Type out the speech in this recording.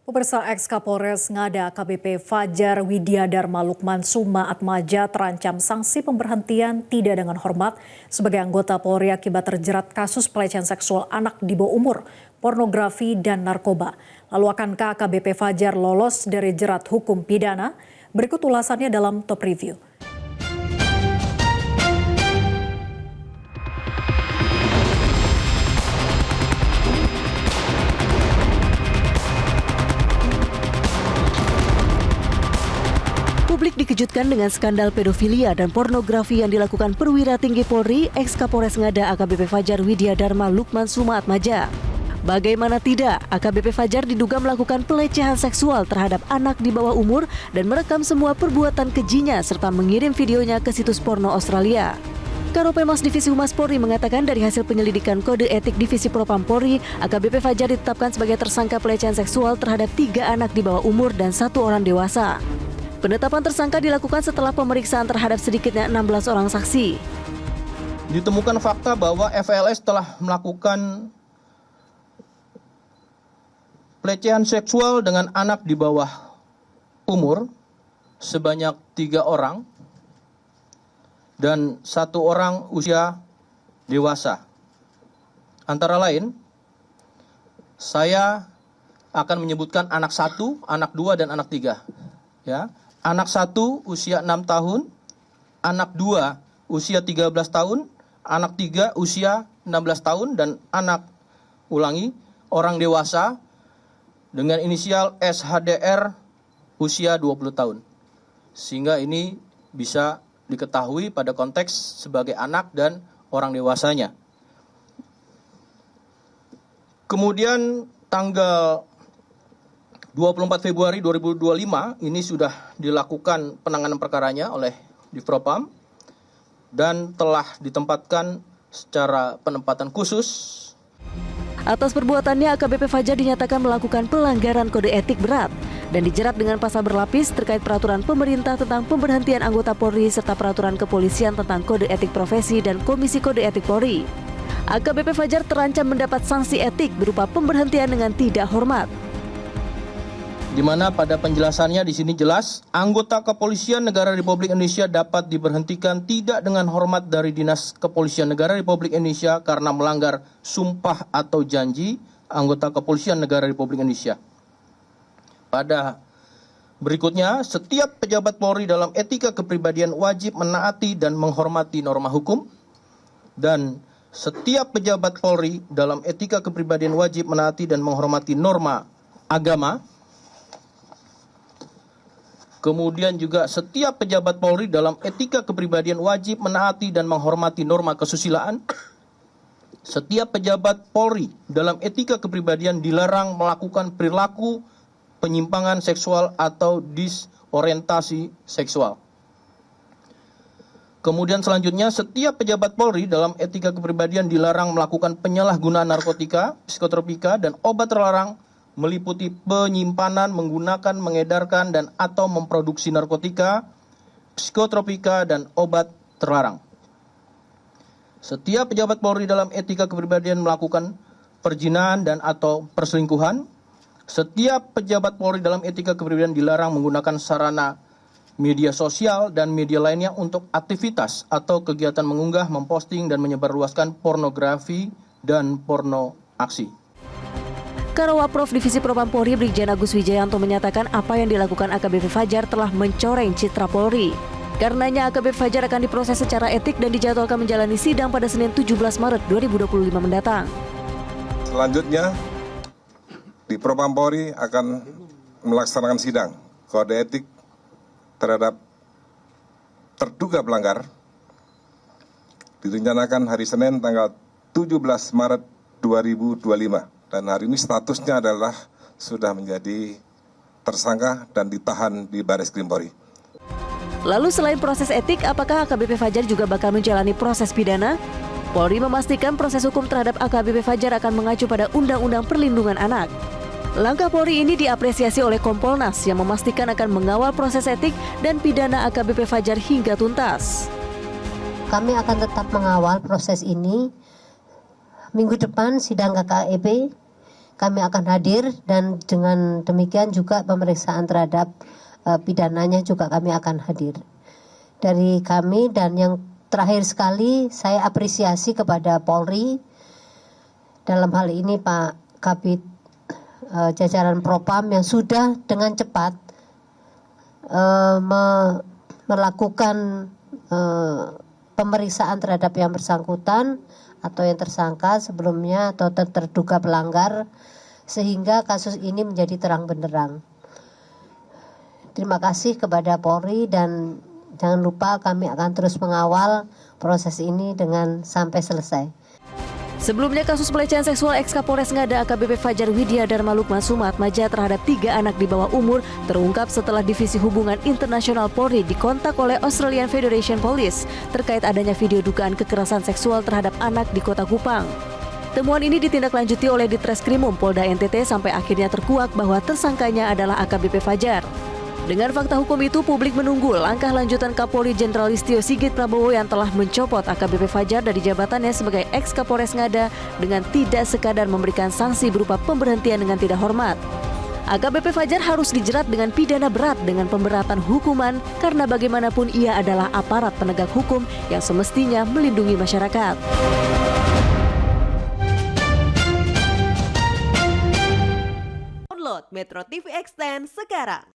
Pemirsa ex-Kapolres Ngada AKBP Fajar Widyadharma Lukman Suma-Atmaja terancam sanksi pemberhentian tidak dengan hormat sebagai anggota Polri akibat terjerat kasus pelecehan seksual anak di bawah umur, pornografi, dan narkoba. Lalu akankah AKBP Fajar lolos dari jerat hukum pidana? Berikut ulasannya dalam Top Review. Publik dikejutkan dengan skandal pedofilia dan pornografi yang dilakukan perwira tinggi Polri, ex-Kapolres Ngada AKBP Fajar Widyadharma Lukman Suma-Atmaja. Bagaimana tidak, AKBP Fajar diduga melakukan pelecehan seksual terhadap anak di bawah umur dan merekam semua perbuatan kejinya serta mengirim videonya ke situs porno Australia. Karopenmas Divisi Humas Polri mengatakan dari hasil penyelidikan Kode Etik Divisi Propam Polri, AKBP Fajar ditetapkan sebagai tersangka pelecehan seksual terhadap 3 anak di bawah umur dan 1 orang dewasa. Penetapan tersangka dilakukan setelah pemeriksaan terhadap sedikitnya 16 orang saksi. Ditemukan fakta bahwa FLS telah melakukan pelecehan seksual dengan anak di bawah umur sebanyak 3 orang dan 1 orang usia dewasa. Antara lain, saya akan menyebutkan anak 1, anak 2, dan anak 3. Ya. Anak 1 usia 6 tahun, anak 2 usia 13 tahun, anak 3 usia 16 tahun, dan orang dewasa dengan inisial SHDR usia 20 tahun. Sehingga ini bisa diketahui pada konteks sebagai anak dan orang dewasanya. Kemudian tanggal 24 Februari 2025 ini sudah dilakukan penanganan perkaranya oleh Divpropam dan telah ditempatkan secara penempatan khusus. Atas perbuatannya, AKBP Fajar dinyatakan melakukan pelanggaran kode etik berat dan dijerat dengan pasal berlapis terkait peraturan pemerintah tentang pemberhentian anggota Polri serta peraturan kepolisian tentang kode etik profesi dan Komisi Kode Etik Polri. AKBP Fajar terancam mendapat sanksi etik berupa pemberhentian dengan tidak hormat. Di mana pada penjelasannya di sini jelas, anggota Kepolisian Negara Republik Indonesia dapat diberhentikan tidak dengan hormat dari Dinas Kepolisian Negara Republik Indonesia karena melanggar sumpah atau janji anggota Kepolisian Negara Republik Indonesia. Pada berikutnya, setiap pejabat Polri dalam etika kepribadian wajib menaati dan menghormati norma hukum, dan setiap pejabat Polri dalam etika kepribadian wajib menaati dan menghormati norma agama. Kemudian juga setiap pejabat Polri dalam etika kepribadian wajib menaati dan menghormati norma kesusilaan. Setiap pejabat Polri dalam etika kepribadian dilarang melakukan perilaku penyimpangan seksual atau disorientasi seksual. Kemudian selanjutnya, setiap pejabat Polri dalam etika kepribadian dilarang melakukan penyalahgunaan narkotika, psikotropika, dan obat terlarang meliputi penyimpanan, menggunakan, mengedarkan, dan atau memproduksi narkotika, psikotropika, dan obat terlarang. Setiap pejabat Polri dalam etika kepribadian melakukan perzinahan dan atau perselingkuhan. Setiap pejabat Polri dalam etika kepribadian dilarang menggunakan sarana media sosial dan media lainnya untuk aktivitas atau kegiatan mengunggah, memposting, dan menyebarluaskan pornografi dan porno aksi. Karowaprof Divisi Propam Polri Brigjen Agus Wijayanto menyatakan apa yang dilakukan AKBP Fajar telah mencoreng citra Polri. Karenanya AKBP Fajar akan diproses secara etik dan dijadwalkan menjalani sidang pada Senin 17 Maret 2025 mendatang. Selanjutnya, di Propam Polri akan melaksanakan sidang kode etik terhadap terduga pelanggar. Direncanakan hari Senin tanggal 17 Maret 2025. Dan hari ini statusnya adalah sudah menjadi tersangka dan ditahan di Barreskrim Polri. Lalu selain proses etik, apakah AKBP Fajar juga bakal menjalani proses pidana? Polri memastikan proses hukum terhadap AKBP Fajar akan mengacu pada Undang-Undang Perlindungan Anak. Langkah Polri ini diapresiasi oleh Kompolnas yang memastikan akan mengawal proses etik dan pidana AKBP Fajar hingga tuntas. Kami akan tetap mengawal proses ini. Minggu depan sidang KKEP kami akan hadir, dan dengan demikian juga pemeriksaan terhadap pidananya juga kami akan hadir. Dari kami, dan yang terakhir sekali saya apresiasi kepada Polri, dalam hal ini Pak Kabid jajaran Propam yang sudah dengan cepat melakukan pemeriksaan terhadap yang bersangkutan atau yang tersangka sebelumnya atau terduga pelanggar, sehingga kasus ini menjadi terang benderang. Terima kasih kepada Polri, dan jangan lupa kami akan terus mengawal proses ini dengan sampai selesai. Sebelumnya kasus pelecehan seksual ex-Kapolres Ngada AKBP Fajar Widyadharma Lukman Suma Atmaja terhadap 3 anak di bawah umur terungkap setelah Divisi Hubungan Internasional Polri dikontak oleh Australian Federation Police terkait adanya video dugaan kekerasan seksual terhadap anak di Kota Kupang. Temuan ini ditindaklanjuti oleh Ditreskrimum Polda NTT sampai akhirnya terkuak bahwa tersangkanya adalah AKBP Fajar. Dengan fakta hukum itu, publik menunggu langkah lanjutan Kapolri Jenderal Listio Sigit Prabowo yang telah mencopot AKBP Fajar dari jabatannya sebagai ex-Kapolres Ngada dengan tidak sekadar memberikan sanksi berupa pemberhentian dengan tidak hormat. AKBP Fajar harus dijerat dengan pidana berat dengan pemberatan hukuman karena bagaimanapun ia adalah aparat penegak hukum yang semestinya melindungi masyarakat. Download Metro TV Extend sekarang.